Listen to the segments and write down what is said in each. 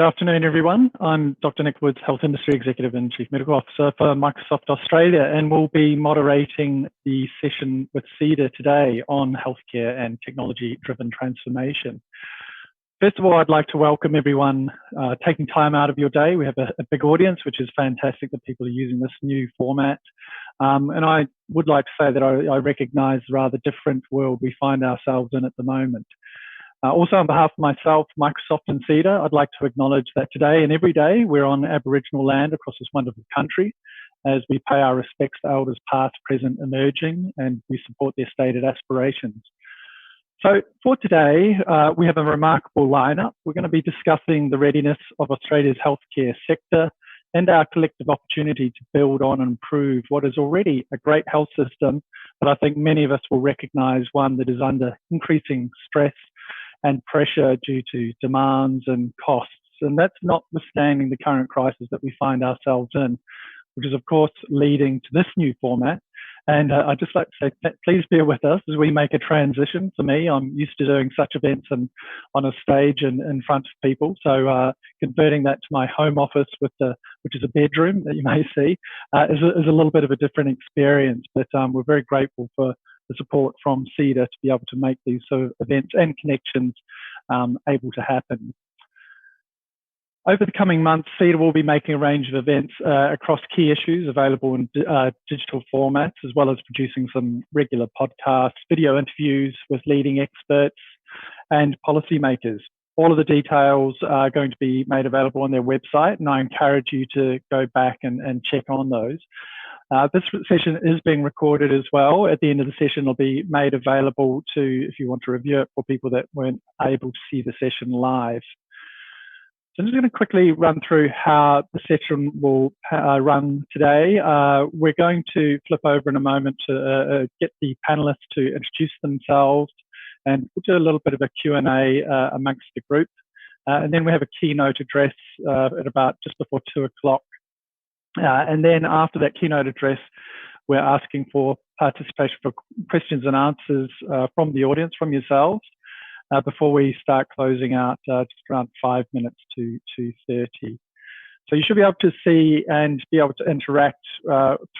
Good afternoon, everyone. I'm Dr. Nick Woods, Health Industry Executive and Chief Medical Officer for Microsoft Australia, and we'll be moderating the session with CEDA today on healthcare and technology-driven transformation. First of all, I'd like to welcome everyone taking time out of your day. We have a big audience, which is fantastic that people are using this new format. And I would like to say that I recognise the rather different world we find ourselves in at the moment. Also, on behalf of myself, Microsoft and CEDA, I'd like to acknowledge that today and every day we're on Aboriginal land across this wonderful country as we pay our respects to elders past, present, emerging, and we support their stated aspirations. So for today, we have a remarkable lineup. We're going to be discussing the readiness of Australia's healthcare sector and our collective opportunity to build on and improve what is already a great health system, but I think many of us will recognise one that is under increasing stress and pressure due to demands and costs. And that's notwithstanding the current crisis that we find ourselves in, which is, of course, leading to this new format. And I'd just like to say, please bear with us as we make a transition. For me, I'm used to doing such events on a stage and in front of people. So converting that to my home office, which is a bedroom that you may see, is a little bit of a different experience. But we're very grateful for the support from CEDA to be able to make these sort of events and connections able to happen. Over the coming months, CEDA will be making a range of events across key issues available in digital formats, as well as producing some regular podcasts, video interviews with leading experts and policymakers. All of the details are going to be made available on their website, and I encourage you to go back and check on those. This session is being recorded as well. At the end of the session, it'll be made available if you want to review it, for people that weren't able to see the session live. So I'm just going to quickly run through how the session will run today. We're going to flip over in a moment to get the panelists to introduce themselves, and we'll do a little bit of a Q&A amongst the group. And then we have a keynote address at about just before 2 o'clock. And then after that keynote address, we're asking for participation for questions and answers from the audience, from yourselves, before we start closing out just around 5 minutes to 2:30. So you should be able to see and be able to interact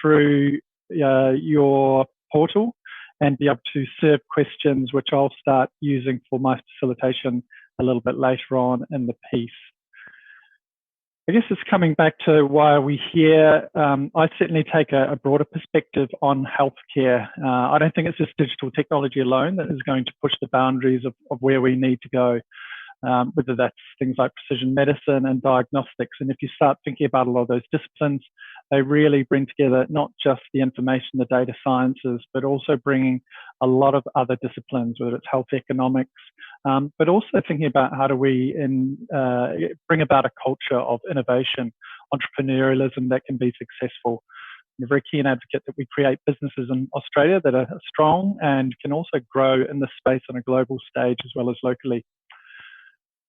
through your portal and be able to serve questions, which I'll start using for my facilitation a little bit later on in the piece. I guess it's coming back to why are we here. I certainly take a broader perspective on healthcare. I don't think it's just digital technology alone that is going to push the boundaries of where we need to go, whether that's things like precision medicine and diagnostics. And if you start thinking about a lot of those disciplines, they really bring together not just the information, the data sciences, but also bringing a lot of other disciplines, whether it's health economics, but also thinking about how do we bring about a culture of innovation, entrepreneurialism that can be successful. I'm a very keen advocate that we create businesses in Australia that are strong and can also grow in this space on a global stage as well as locally.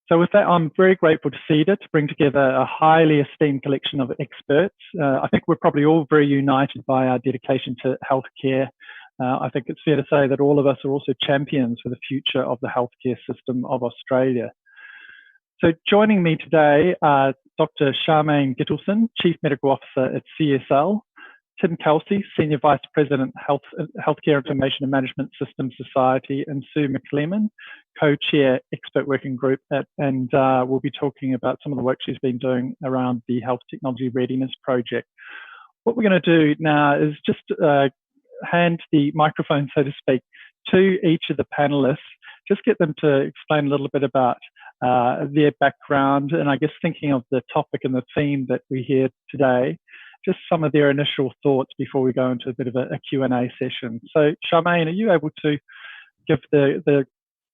So with that, I'm very grateful to CEDA to bring together a highly esteemed collection of experts. I think we're probably all very united by our dedication to healthcare. I think it's fair to say that all of us are also champions for the future of the healthcare system of Australia. So joining me today are Dr. Charmaine Gittleson, Chief Medical Officer at CSL, Tim Kelsey, Senior Vice President, Healthcare Information and Management Systems Society, and Sue McLeman, Co-Chair Expert Working Group, and we'll be talking about some of the work she's been doing around the Health Technology Readiness Project. What we're going to do now is just hand the microphone, so to speak, to each of the panelists, just get them to explain a little bit about their background, and I guess thinking of the topic and the theme that we hear today, just some of their initial thoughts before we go into a bit of a Q&A session. So Charmaine, are you able to give the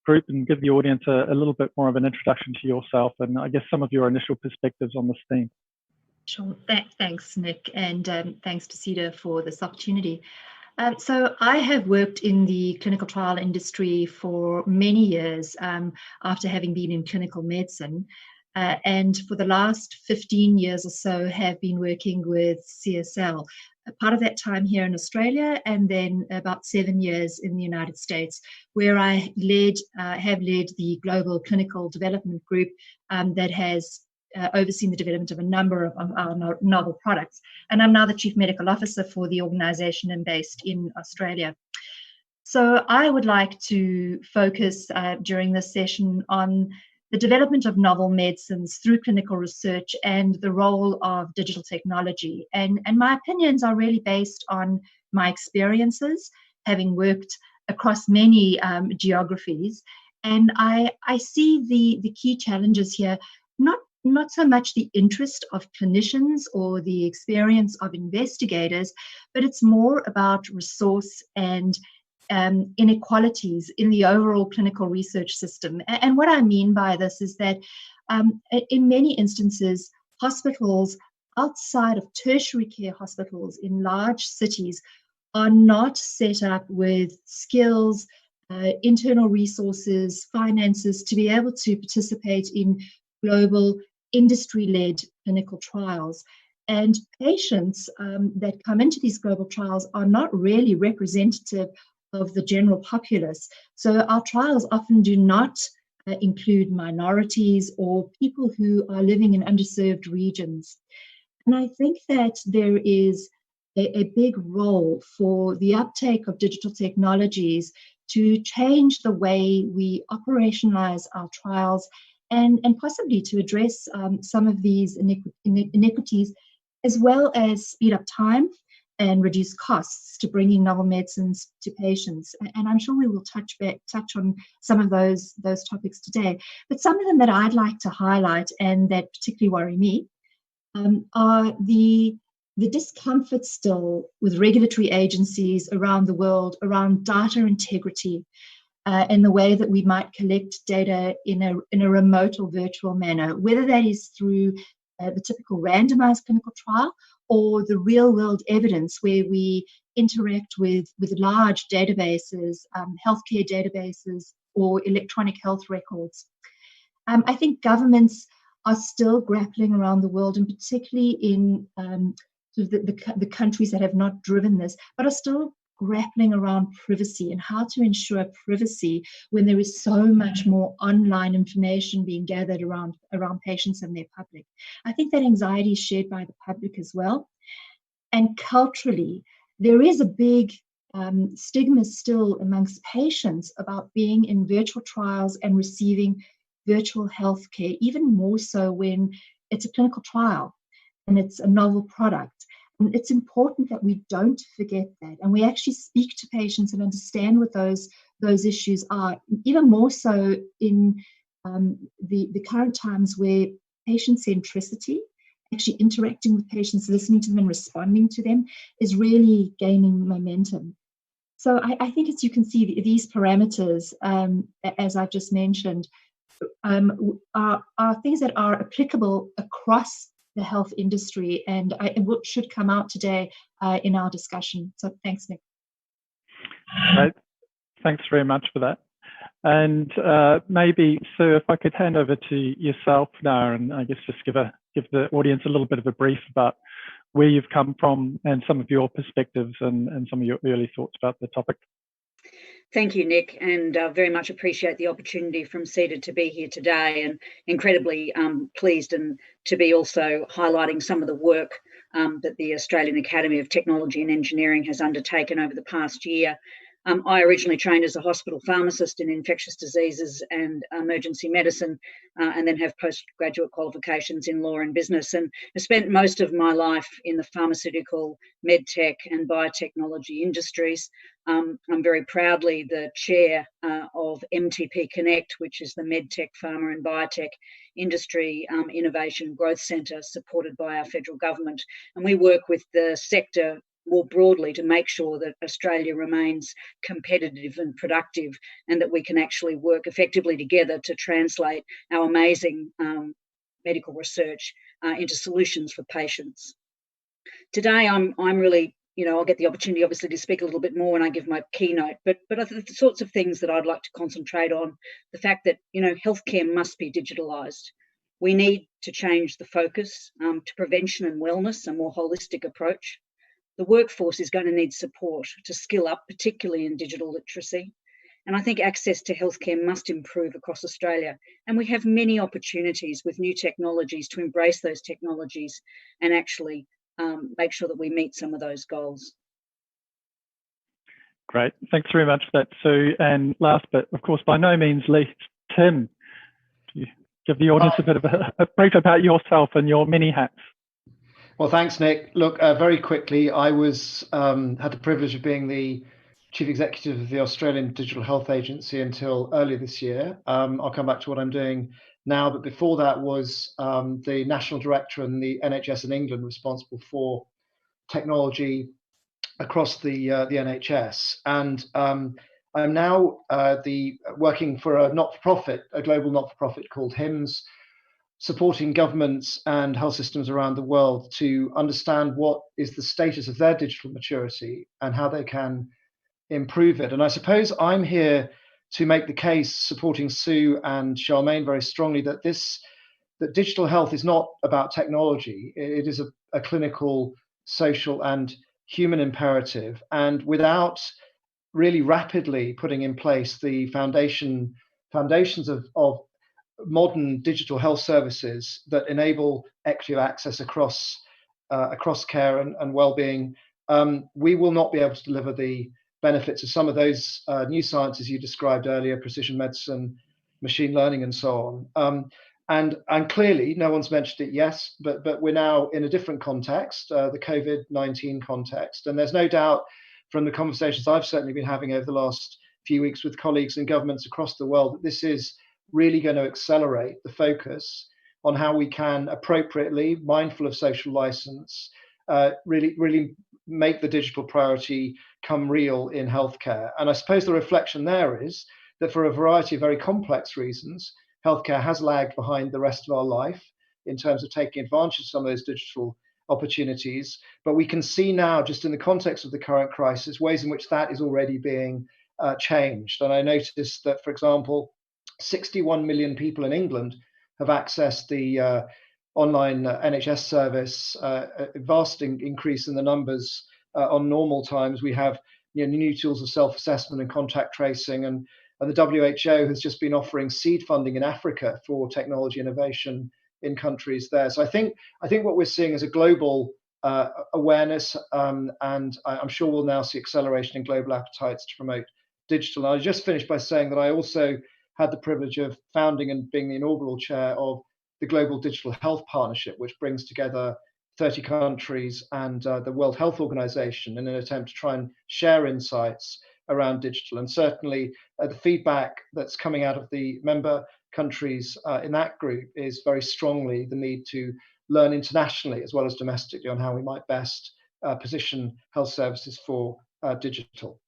group and give the audience a little bit more of an introduction to yourself and I guess some of your initial perspectives on this theme? Sure. Thanks, Nick, and thanks to CEDA for this opportunity. So I have worked in the clinical trial industry for many years after having been in clinical medicine. And for the last 15 years or so have been working with CSL, part of that time here in Australia, and then about 7 years in the United States, where I have led the global clinical development group that has overseen the development of a number of our novel products. And I'm now the Chief Medical Officer for the organisation and based in Australia. So I would like to focus during this session on the development of novel medicines through clinical research and the role of digital technology. And my opinions are really based on my experiences, having worked across many geographies. And I see the key challenges here, not so much the interest of clinicians or the experience of investigators, but it's more about resource and inequalities in the overall clinical research system. And what I mean by this is that in many instances, hospitals outside of tertiary care hospitals in large cities are not set up with skills, internal resources, finances to be able to participate in global industry-led clinical trials. And patients that come into these global trials are not really representative of the general populace. So our trials often do not include minorities or people who are living in underserved regions. And I think that there is a big role for the uptake of digital technologies to change the way we operationalize our trials and possibly to address some of these inequities, as well as speed up time and reduce costs to bringing novel medicines to patients. And I'm sure we will touch on some of those topics today. But some of them that I'd like to highlight and that particularly worry me are the discomfort still with regulatory agencies around the world around data integrity and the way that we might collect data in a remote or virtual manner, whether that is through the typical randomized clinical trial or the real world evidence where we interact with large databases, healthcare databases, or electronic health records. I think governments are still grappling around the world, and particularly in sort of the countries that have not driven this, but are still grappling around privacy and how to ensure privacy when there is so much more online information being gathered around patients and their public. I think that anxiety is shared by the public as well. And culturally, there is a big stigma still amongst patients about being in virtual trials and receiving virtual health care, even more so when it's a clinical trial and it's a novel product. And it's important that we don't forget that, and we actually speak to patients and understand what those issues are, even more so in the current times where patient centricity, actually interacting with patients, listening to them and responding to them, is really gaining momentum. So I think, as you can see, these parameters, as I've just mentioned, are things that are applicable across the health industry, and it should come out today in our discussion. So thanks, Nick. Right. Thanks very much for that. And maybe, Sue, if I could hand over to yourself now, and I guess just give the audience a little bit of a brief about where you've come from and some of your perspectives and some of your early thoughts about the topic. Thank you, Nick, and very much appreciate the opportunity from CEDA to be here today, and incredibly pleased and to be also highlighting some of the work that the Australian Academy of Technology and Engineering has undertaken over the past year. I originally trained as a hospital pharmacist in infectious diseases and emergency medicine, and then have postgraduate qualifications in law and business, and I spent most of my life in the pharmaceutical, medtech and biotechnology industries. I'm very proudly the chair of MTP Connect, which is the medtech, pharma and biotech industry innovation growth centre supported by our federal government, and we work with the sector more broadly to make sure that Australia remains competitive and productive, and that we can actually work effectively together to translate our amazing medical research into solutions for patients. Today, I'm really, I'll get the opportunity obviously to speak a little bit more when I give my keynote, but the sorts of things that I'd like to concentrate on, the fact that, healthcare must be digitalised. We need to change the focus to prevention and wellness, a more holistic approach. The workforce is going to need support to skill up, particularly in digital literacy. And I think access to healthcare must improve across Australia. And we have many opportunities with new technologies to embrace those technologies and actually make sure that we meet some of those goals. Great. Thanks very much for that, Sue. And last but, of course, by no means least, Tim, you give the audience a bit of a brief about yourself and your many hats. Well, thanks, Nick. Look, very quickly, I was had the privilege of being the Chief Executive of the Australian Digital Health Agency until earlier this year. I'll come back to what I'm doing now, but before that was the National Director in the NHS in England, responsible for technology across the NHS. And I'm now working for a not-for-profit, a global not-for-profit called HIMSS, supporting governments and health systems around the world to understand what is the status of their digital maturity and how they can improve it. And I suppose I'm here to make the case, supporting Sue and Charmaine very strongly, that digital health is not about technology. It is a clinical, social, and human imperative. And without really rapidly putting in place the foundations of modern digital health services that enable equity of access across care and well-being, we will not be able to deliver the benefits of some of those new sciences you described earlier, precision medicine, machine learning, and so on. And clearly, no one's mentioned it, yes, but we're now in a different context, the COVID-19 context. And there's no doubt from the conversations I've certainly been having over the last few weeks with colleagues and governments across the world that this is really going to accelerate the focus on how we can appropriately, mindful of social license, really make the digital priority come real in healthcare. And I suppose the reflection there is that for a variety of very complex reasons, healthcare has lagged behind the rest of our life in terms of taking advantage of some of those digital opportunities. But we can see now, just in the context of the current crisis, ways in which that is already being changed. And I noticed that, for example, 61 million people in England have accessed the online NHS service, a vast increase in the numbers on normal times. We have new tools of self-assessment and contact tracing, and the WHO has just been offering seed funding in Africa for technology innovation in countries there. So I think what we're seeing is a global awareness, and I'm sure we'll now see acceleration in global appetites to promote digital. And I just finished by saying that I also had the privilege of founding and being the inaugural chair of the Global Digital Health Partnership, which brings together 30 countries and the World Health Organization in an attempt to try and share insights around digital. And certainly the feedback that's coming out of the member countries in that group is very strongly the need to learn internationally as well as domestically on how we might best position health services for digital.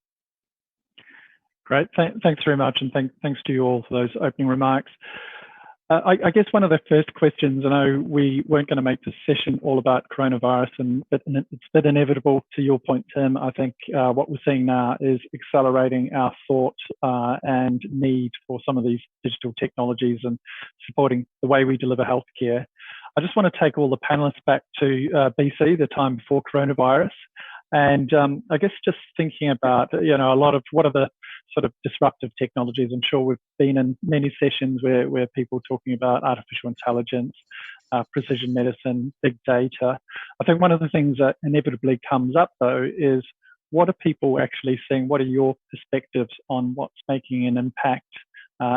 Great, thanks very much, and thanks to you all for those opening remarks. I guess one of the first questions, I know we weren't going to make this session all about coronavirus, but it's a bit inevitable to your point, Tim. I think what we're seeing now is accelerating our thought and need for some of these digital technologies and supporting the way we deliver healthcare. I just want to take all the panelists back to BC, the time before coronavirus. And I guess just thinking about, a lot of what are the sort of disruptive technologies. I'm sure we've been in many sessions where people are talking about artificial intelligence, precision medicine, big data. I think one of the things that inevitably comes up, though, is what are people actually seeing? What are your perspectives on what's making an impact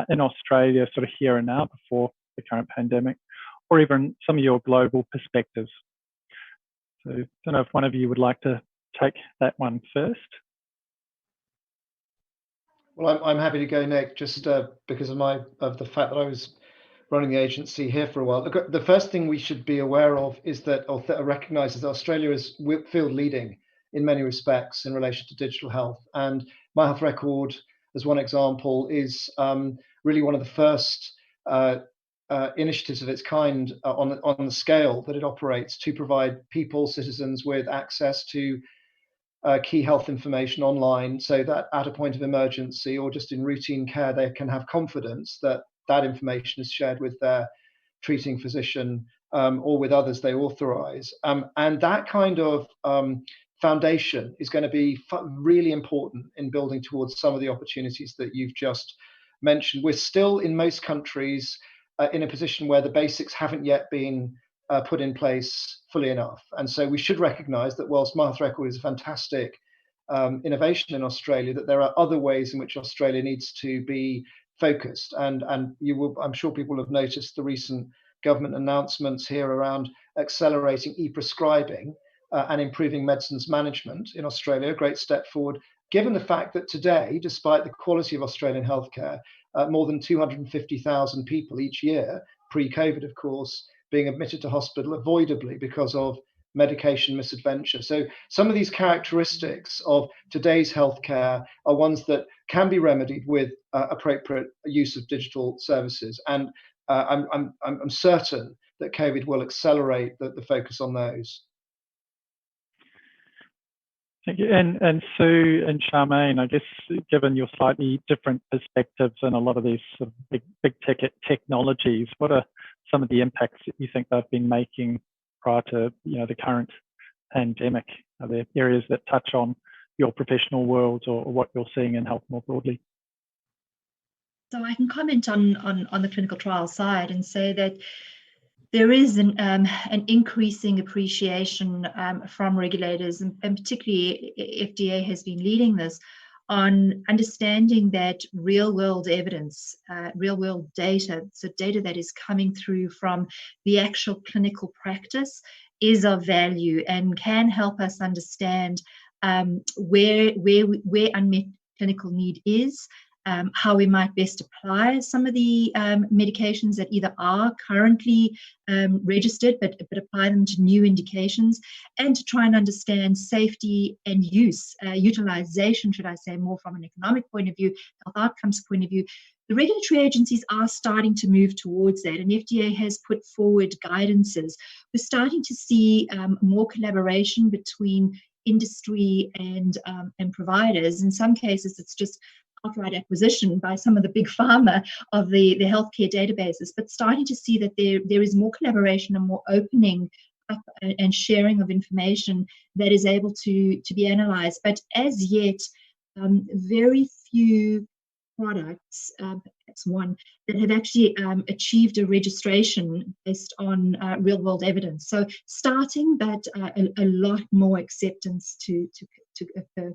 in Australia sort of here and now before the current pandemic, or even some of your global perspectives? So I don't know if one of you would like to take that one first. Well, I'm happy to go, Nick, just because of the fact that I was running the agency here for a while. Look, the first thing we should be aware of is that, or recognise, that Australia is field leading in many respects in relation to digital health. And My Health Record, as one example, is really one of the first initiatives of its kind on the scale that it operates to provide people, citizens, with access to key health information online, so that at a point of emergency or just in routine care, they can have confidence that that information is shared with their treating physician or with others they authorize. And that kind of foundation is going to be really important in building towards some of the opportunities that you've just mentioned. We're still in most countries in a position where the basics haven't yet been put in place fully enough. And so we should recognise that whilst My Health Record is a fantastic innovation in Australia, that there are other ways in which Australia needs to be focused. And I'm sure people have noticed the recent government announcements here around accelerating e-prescribing and improving medicines management in Australia, a great step forward, given the fact that today, despite the quality of Australian healthcare, more than 250,000 people each year, pre-COVID, of course, being admitted to hospital avoidably because of medication misadventure. So some of these characteristics of today's healthcare are ones that can be remedied with appropriate use of digital services. And I'm certain that COVID will accelerate the focus on those. Thank you. And Sue and Charmaine, I guess, given your slightly different perspectives and a lot of these sort of big ticket technologies, what are some of the impacts that you think they've been making prior to the current pandemic? Are there areas that touch on your professional world or what you're seeing in health more broadly? So I can comment on the clinical trial side and say that there is an increasing appreciation from regulators, and particularly FDA has been leading this, on understanding that real-world evidence, real-world data, so data that is coming through from the actual clinical practice, is of value and can help us understand where unmet clinical need is, how we might best apply some of the medications that either are currently registered but apply them to new indications, and to try and understand safety and utilization, should I say, more from an economic point of view, health outcomes point of view. The regulatory agencies are starting to move towards that, and FDA has put forward guidances. We're starting to see more collaboration between industry and providers. In some cases, it's just outright acquisition by some of the big pharma of the healthcare databases, but starting to see that there is more collaboration and more opening up and sharing of information that is able to be analyzed. But as yet, very few products, that's one, that have actually achieved a registration based on real-world evidence. So starting, but a lot more acceptance to occur.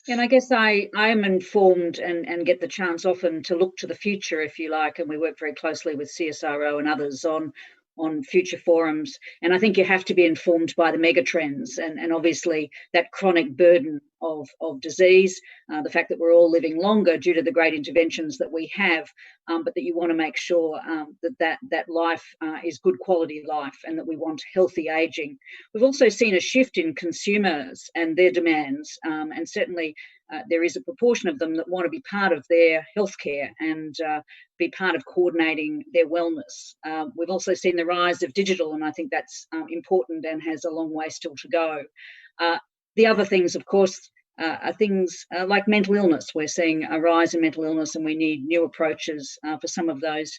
And I guess I am informed and get the chance often to look to the future, if you like, and we work very closely with CSIRO and others on future forums. And I think you have to be informed by the mega trends and obviously that chronic burden of disease, the fact that we're all living longer due to the great interventions that we have, but that you want to make sure that life is good quality life and that we want healthy ageing. We've also seen a shift in consumers and their demands, and certainly there is a proportion of them that want to be part of their healthcare and be part of coordinating their wellness. We've also seen the rise of digital, and I think that's important and has a long way still to go. The other things, of course, are things like mental illness. We're seeing a rise in mental illness, and we need new approaches for some of those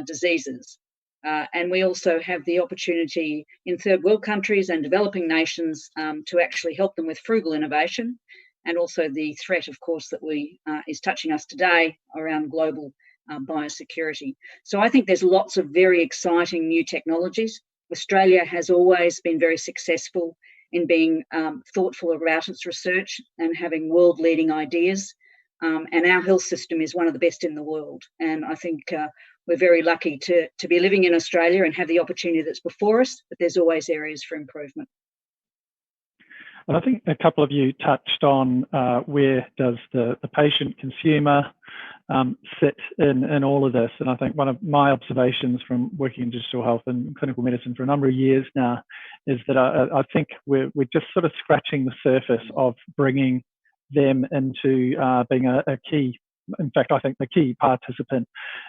diseases. And we also have the opportunity in third world countries and developing nations to actually help them with frugal innovation, and also the threat, of course, that is touching us today around global biosecurity. So I think there's lots of very exciting new technologies. Australia has always been very successful in being thoughtful about its research and having world-leading ideas. And our health system is one of the best in the world. And I think we're very lucky to be living in Australia and have the opportunity that's before us, but there's always areas for improvement. And I think a couple of you touched on where does the patient consumer sit in all of this. And I think one of my observations from working in digital health and clinical medicine for a number of years now is that I think we're just sort of scratching the surface of bringing them into being a key, in fact, I think the key participant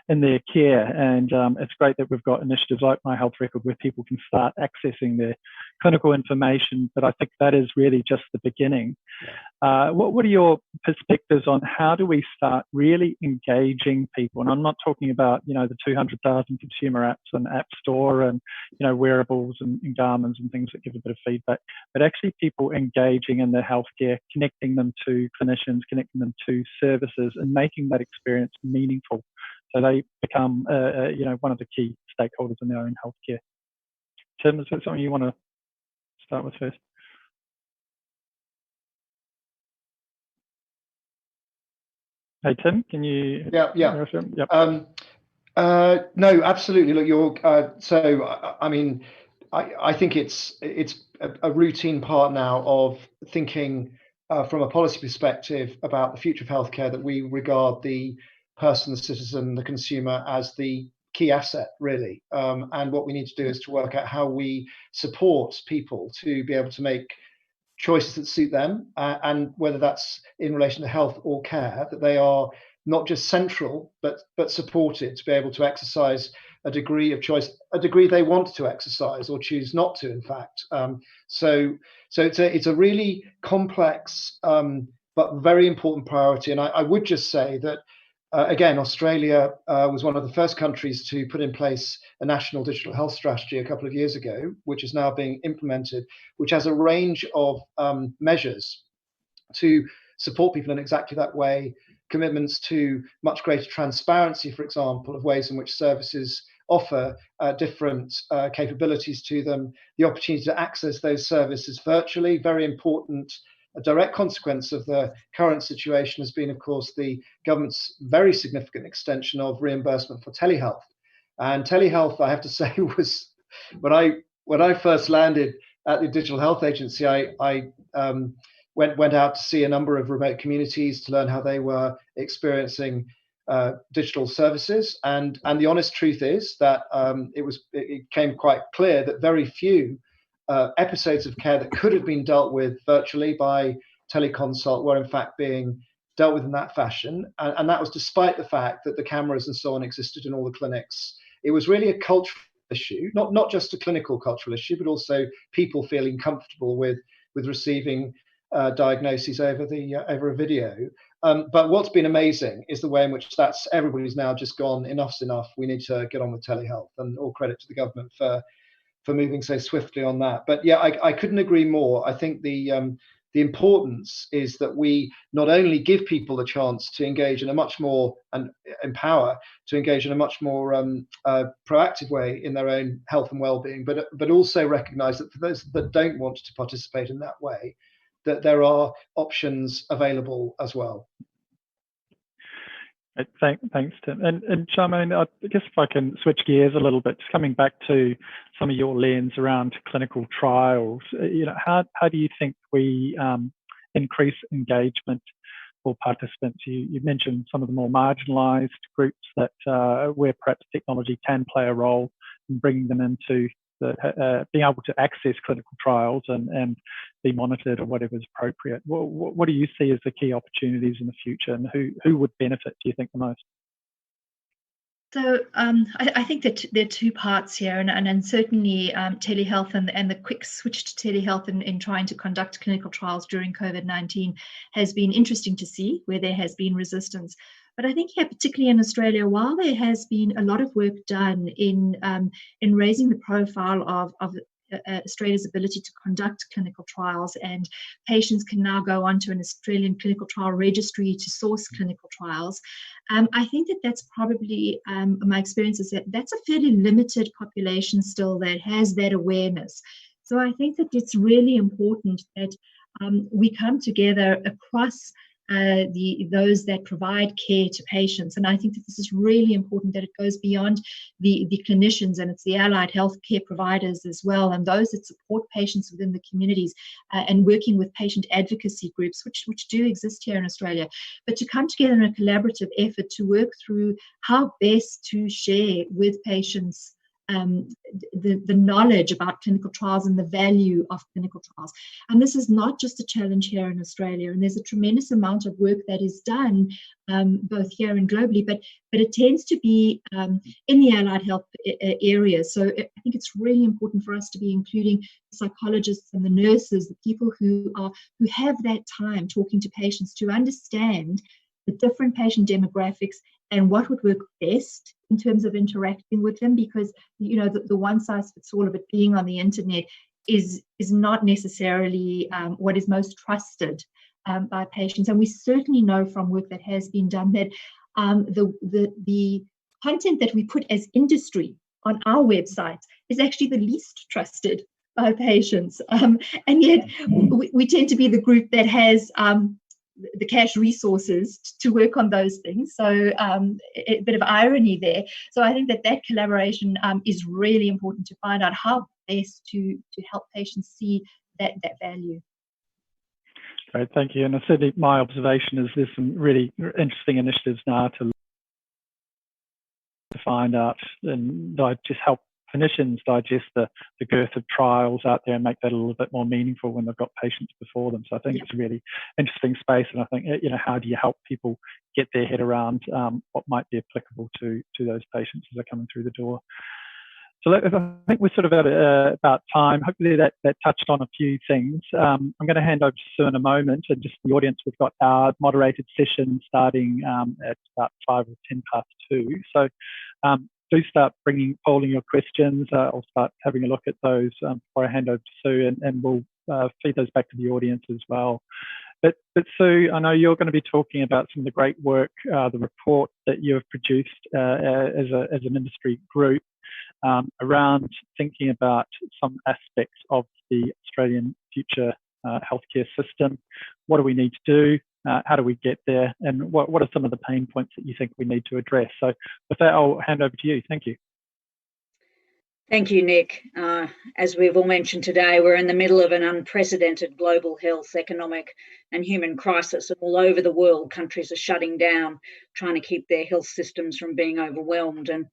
in their care. And it's great that we've got initiatives like My Health Record where people can start accessing their clinical information, but I think that is really just the beginning. What are your perspectives on how do we start really engaging people? And I'm not talking about, the 200,000 consumer apps and App Store and, wearables and Garmins and things that give a bit of feedback, but actually people engaging in their healthcare, connecting them to clinicians, connecting them to services and making that experience meaningful. So they become, one of the key stakeholders in their own healthcare. Tim, is that something you want to start with first? Hey, Tim, can you? Yeah. Yep. No, absolutely. Look, I think it's a routine part now of thinking from a policy perspective about the future of healthcare, that we regard the person, the citizen, the consumer as the key asset, really. And what we need to do is to work out how we support people to be able to make choices that suit them, and whether that's in relation to health or care, that they are not just central, but supported to be able to exercise a degree of choice, a degree they want to exercise or choose not to, in fact. So it's a really complex but very important priority. And I would just say that, again, Australia was one of the first countries to put in place a national digital health strategy a couple of years ago, which is now being implemented, which has a range of measures to support people in exactly that way. Commitments to much greater transparency, for example, of ways in which services offer different capabilities to them, the opportunity to access those services virtually. Very important. A direct consequence of the current situation has been, of course, the government's very significant extension of reimbursement for telehealth. And telehealth, I have to say, was when I first landed at the Digital Health Agency, I went out to see a number of remote communities to learn how they were experiencing digital services. And the honest truth is that it became quite clear that very few episodes of care that could have been dealt with virtually by teleconsult were in fact being dealt with in that fashion. And that was despite the fact that the cameras and so on existed in all the clinics. It was really a cultural issue, not just a clinical cultural issue, but also people feeling comfortable with receiving diagnoses over a video. But what's been amazing is the way in which everybody's now just gone, enough's enough. We need to get on with telehealth, and all credit to the government for moving so swiftly on that. But yeah, I couldn't agree more. I think the importance is that we not only give people the chance to engage in a much more, and empower to engage in a much more proactive way in their own health and well-being, but also recognise that for those that don't want to participate in that way, that there are options available as well. Thanks, Tim. And Charmaine, I guess if I can switch gears a little bit, just coming back to some of your lens around clinical trials, how do you think we increase engagement for participants? You mentioned some of the more marginalised groups that where perhaps technology can play a role in bringing them into being able to access clinical trials and be monitored or whatever is appropriate. What do you see as the key opportunities in the future, and who would benefit, do you think, the most? So I think that there are two parts here, and certainly telehealth and the quick switch to telehealth in trying to conduct clinical trials during COVID-19 has been interesting to see, where there has been resistance. But I think here, particularly in Australia, while there has been a lot of work done in raising the profile of Australia's ability to conduct clinical trials, and patients can now go onto an Australian clinical trial registry to source clinical trials, I think that's probably, my experience is that's a fairly limited population still that has that awareness. So I think that it's really important that we come together across those that provide care to patients. And I think that this is really important, that it goes beyond the clinicians, and it's the allied healthcare providers as well, and those that support patients within the communities, and working with patient advocacy groups, which do exist here in Australia, but to come together in a collaborative effort to work through how best to share with patients the knowledge about clinical trials and the value of clinical trials. And this is not just a challenge here in Australia, and there's a tremendous amount of work that is done both here and globally, but it tends to be in the allied health area. So I think it's really important for us to be including the psychologists and the nurses, the people who have that time talking to patients to understand the different patient demographics and what would work best in terms of interacting with them, because the one size fits all of it being on the internet is not necessarily what is most trusted by patients. And we certainly know from work that has been done that the content that we put as industry on our websites is actually the least trusted by patients, and yet we tend to be the group that has the cash resources to work on those things. So a bit of irony there. So I think that collaboration is really important to find out how best to help patients see that value. Great, thank you. And certainly my observation is there's some really interesting initiatives now to find out and just help clinicians digest the girth of trials out there and make that a little bit more meaningful when they've got patients before them. So I think it's a really interesting space, and I think how do you help people get their head around what might be applicable to those patients as they're coming through the door. So I think we're sort of at about time. Hopefully that touched on a few things. I'm going to hand over to Sue in a moment, and just the audience, we've got our moderated session starting at about 5 or 10 past 2. So do start polling your questions. I'll start having a look at those before I hand over to Sue, and we'll feed those back to the audience as well. But Sue, I know you're going to be talking about some of the great work, the report that you have produced as an industry group around thinking about some aspects of the Australian future healthcare system. What do we need to do? How do we get there? And what are some of the pain points that you think we need to address? So with that, I'll hand over to you. Thank you. Thank you, Nick. As we've all mentioned today, we're in the middle of an unprecedented global health, economic and human crisis. And all over the world, countries are shutting down, trying to keep their health systems from being overwhelmed. And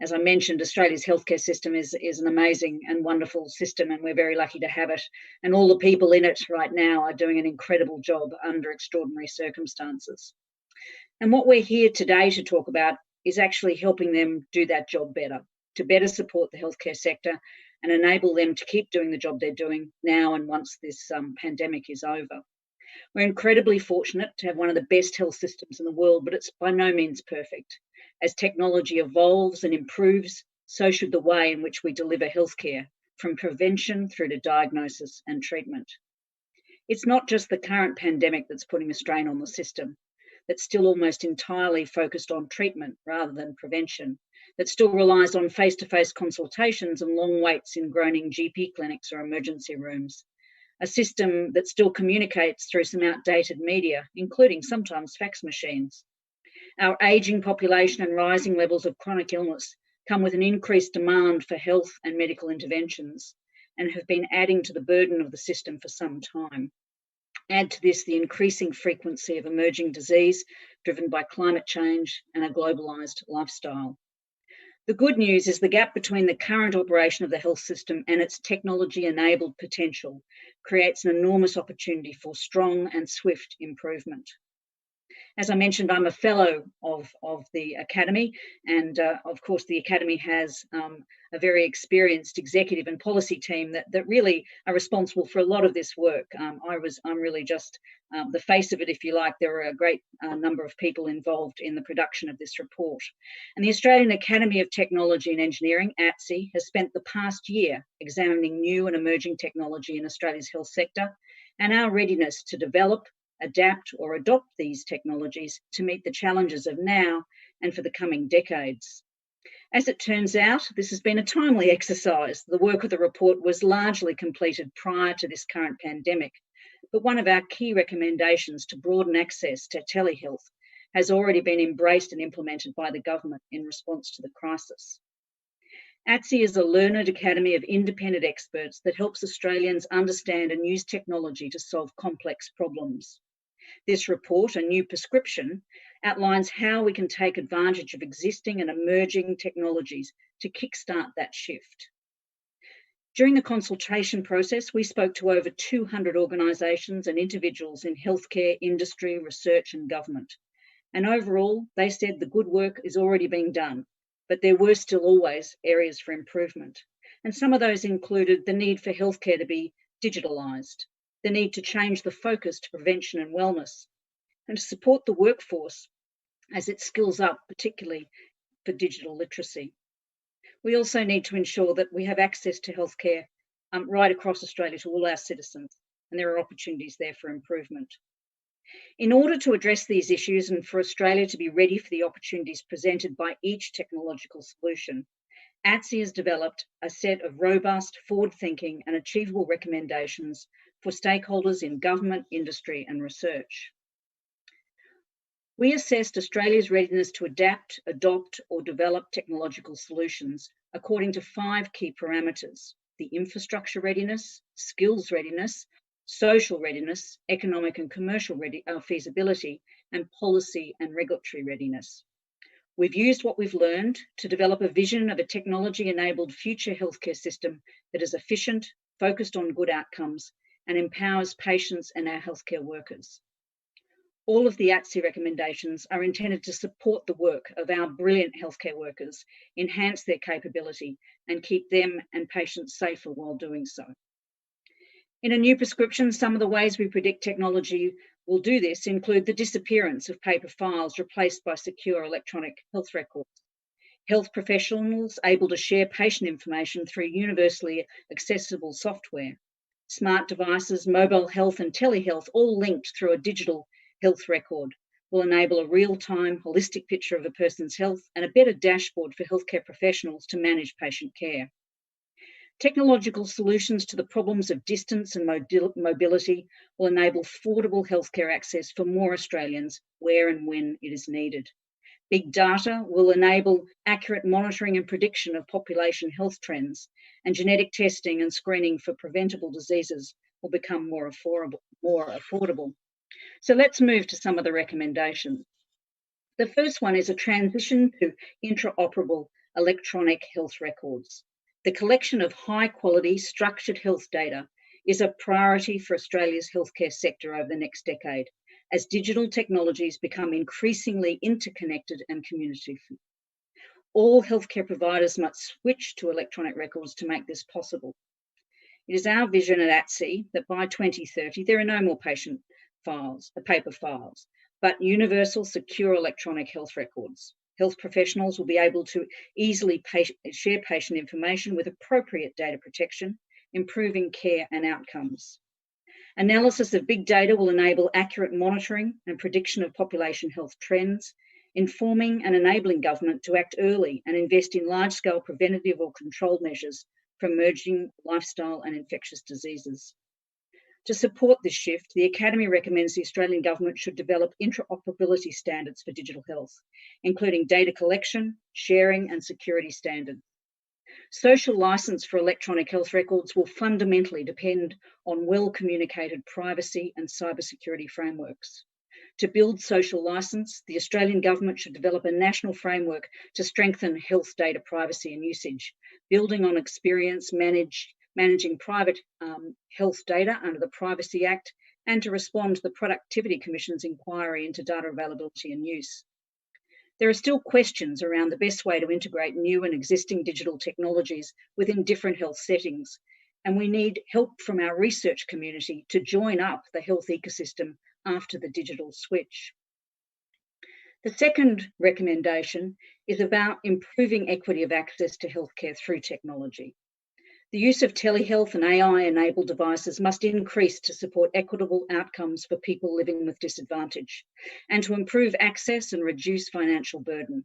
as I mentioned, Australia's healthcare system is an amazing and wonderful system, and we're very lucky to have it. And all the people in it right now are doing an incredible job under extraordinary circumstances. And what we're here today to talk about is actually helping them do that job better, to better support the healthcare sector and enable them to keep doing the job they're doing now and once this pandemic is over. We're incredibly fortunate to have one of the best health systems in the world, but it's by no means perfect. As technology evolves and improves, so should the way in which we deliver healthcare, from prevention through to diagnosis and treatment. It's not just the current pandemic that's putting a strain on the system, that's still almost entirely focused on treatment rather than prevention, that still relies on face-to-face consultations and long waits in groaning GP clinics or emergency rooms. A system that still communicates through some outdated media, including sometimes fax machines. Our ageing population and rising levels of chronic illness come with an increased demand for health and medical interventions and have been adding to the burden of the system for some time. Add to this the increasing frequency of emerging disease driven by climate change and a globalised lifestyle. The good news is the gap between the current operation of the health system and its technology-enabled potential creates an enormous opportunity for strong and swift improvement. As I mentioned, I'm a fellow of the Academy, and of course the Academy has a very experienced executive and policy team that really are responsible for a lot of this work. I'm really just the face of it, if you like. There are a great number of people involved in the production of this report. And the Australian Academy of Technology and Engineering, ATSE, has spent the past year examining new and emerging technology in Australia's health sector and our readiness to develop, adapt or adopt these technologies to meet the challenges of now and for the coming decades. As it turns out, this has been a timely exercise. The work of the report was largely completed prior to this current pandemic, but one of our key recommendations to broaden access to telehealth has already been embraced and implemented by the government in response to the crisis. ATSE is a learned academy of independent experts that helps Australians understand and use technology to solve complex problems. This report, A New Prescription, outlines how we can take advantage of existing and emerging technologies to kickstart that shift. During the consultation process, we spoke to over 200 organisations and individuals in healthcare, industry, research and government. And overall, they said the good work is already being done, but there were still always areas for improvement. And some of those included the need for healthcare to be digitalised, the need to change the focus to prevention and wellness, and to support the workforce as it skills up, particularly for digital literacy. We also need to ensure that we have access to healthcare right across Australia to all our citizens, and there are opportunities there for improvement. In order to address these issues and for Australia to be ready for the opportunities presented by each technological solution, ATSI has developed a set of robust, forward-thinking and achievable recommendations for stakeholders in government, industry and research. We assessed Australia's readiness to adapt, adopt or develop technological solutions according to 5 key parameters: the infrastructure readiness, skills readiness, social readiness, economic and commercial feasibility, and policy and regulatory readiness. We've used what we've learned to develop a vision of a technology-enabled future healthcare system that is efficient, focused on good outcomes, and empowers patients and our healthcare workers. All of the ATSI recommendations are intended to support the work of our brilliant healthcare workers, enhance their capability, and keep them and patients safer while doing so. In a new prescription, some of the ways we predict technology will do this include the disappearance of paper files replaced by secure electronic health records, health professionals able to share patient information through universally accessible software, smart devices, mobile health and telehealth, all linked through a digital health record, will enable a real-time, holistic picture of a person's health and a better dashboard for healthcare professionals to manage patient care. Technological solutions to the problems of distance and mobility will enable affordable healthcare access for more Australians where and when it is needed. Big data will enable accurate monitoring and prediction of population health trends, and genetic testing and screening for preventable diseases will become more affordable. So let's move to some of the recommendations. The first one is a transition to interoperable electronic health records. The collection of high-quality, structured health data is a priority for Australia's healthcare sector over the next decade, as digital technologies become increasingly interconnected and community. All healthcare providers must switch to electronic records to make this possible. It is our vision at ATSI that by 2030, there are no more paper files, but universal, secure electronic health records. Health professionals will be able to easily share patient information with appropriate data protection, improving care and outcomes. Analysis of big data will enable accurate monitoring and prediction of population health trends, informing and enabling government to act early and invest in large-scale preventative or control measures for emerging lifestyle and infectious diseases. To support this shift, the Academy recommends the Australian Government should develop interoperability standards for digital health, including data collection, sharing and security standards. Social licence for electronic health records will fundamentally depend on well-communicated privacy and cybersecurity frameworks. To build social licence, the Australian Government should develop a national framework to strengthen health data privacy and usage, building on experience managing private health data under the Privacy Act, and to respond to the Productivity Commission's inquiry into data availability and use. There are still questions around the best way to integrate new and existing digital technologies within different health settings, and we need help from our research community to join up the health ecosystem after the digital switch. The second recommendation is about improving equity of access to healthcare through technology. The use of telehealth and AI-enabled devices must increase to support equitable outcomes for people living with disadvantage and to improve access and reduce financial burden.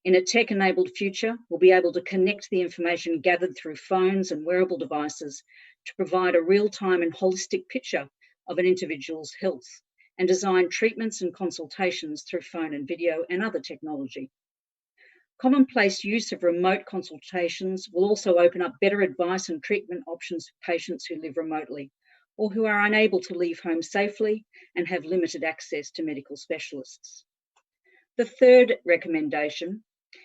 In a tech-enabled future, we'll be able to connect the information gathered through phones and wearable devices to provide a real-time and holistic picture of an individual's health and design treatments and consultations through phone and video and other technology. Commonplace use of remote consultations will also open up better advice and treatment options for patients who live remotely or who are unable to leave home safely and have limited access to medical specialists. The third recommendation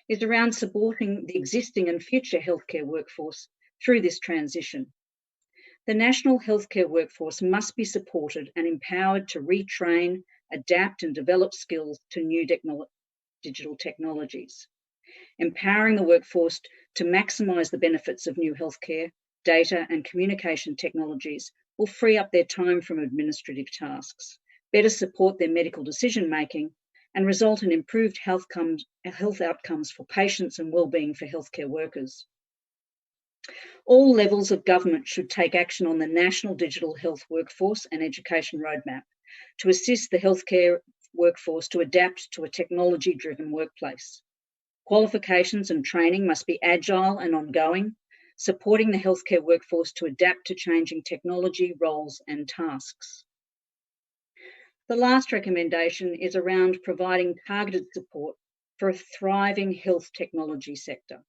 is around supporting the existing and future healthcare workforce through this transition. The national healthcare workforce must be supported and empowered to retrain, adapt and develop skills to new digital technologies. Empowering the workforce to maximise the benefits of new healthcare, data and communication technologies will free up their time from administrative tasks, better support their medical decision-making and result in improved health outcomes for patients and wellbeing for healthcare workers. All levels of government should take action on the National Digital Health Workforce and Education Roadmap to assist the healthcare workforce to adapt to a technology-driven workplace. Qualifications and training must be agile and ongoing, supporting the healthcare workforce to adapt to changing technology, roles and tasks. The last recommendation is around providing targeted support for a thriving health technology sector.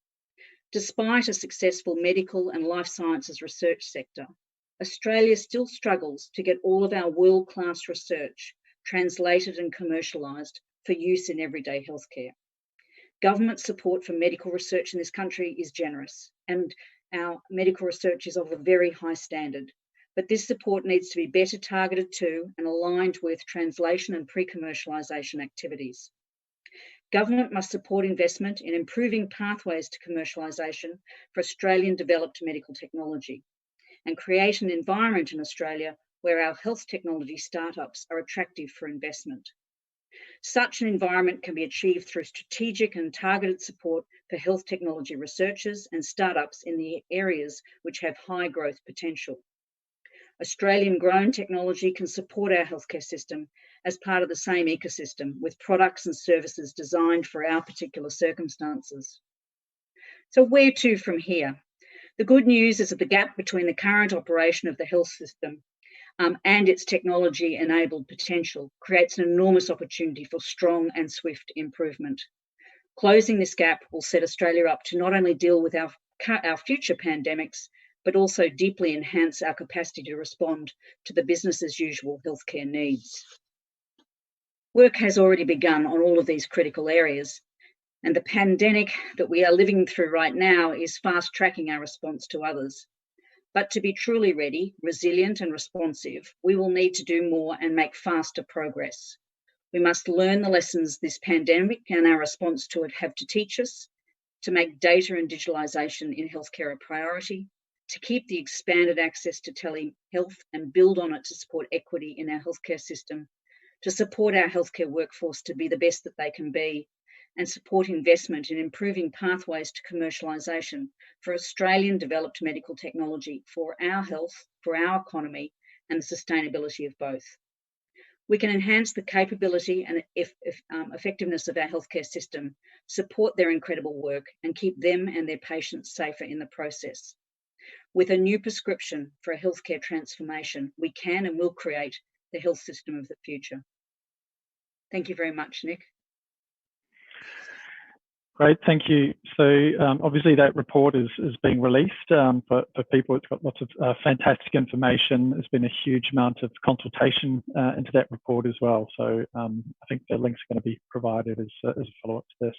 Despite a successful medical and life sciences research sector, Australia still struggles to get all of our world-class research translated and commercialised for use in everyday healthcare. Government support for medical research in this country is generous, and our medical research is of a very high standard. But this support needs to be better targeted to and aligned with translation and pre-commercialisation activities. Government must support investment in improving pathways to commercialisation for Australian developed medical technology and create an environment in Australia where our health technology startups are attractive for investment. Such an environment can be achieved through strategic and targeted support for health technology researchers and startups in the areas which have high growth potential. Australian grown technology can support our healthcare system as part of the same ecosystem with products and services designed for our particular circumstances. So where to from here? The good news is that the gap between the current operation of the health system and its technology-enabled potential creates an enormous opportunity for strong and swift improvement. Closing this gap will set Australia up to not only deal with our future pandemics, but also deeply enhance our capacity to respond to the business as usual healthcare needs. Work has already begun on all of these critical areas, and the pandemic that we are living through right now is fast-tracking our response to others. But to be truly ready, resilient and responsive, we will need to do more and make faster progress. We must learn the lessons this pandemic and our response to it have to teach us, to make data and digitalisation in healthcare a priority, to keep the expanded access to telehealth and build on it to support equity in our healthcare system, to support our healthcare workforce to be the best that they can be, and support investment in improving pathways to commercialisation for Australian developed medical technology for our health, for our economy, and the sustainability of both. We can enhance the capability and effectiveness of our healthcare system, support their incredible work, and keep them and their patients safer in the process. With a new prescription for a healthcare transformation, we can and will create the health system of the future. Thank you very much, Nick. Great, thank you. So obviously that report is being released for people. It's got lots of fantastic information. There's been a huge amount of consultation into that report as well. So I think the links are going to be provided as a follow-up to this.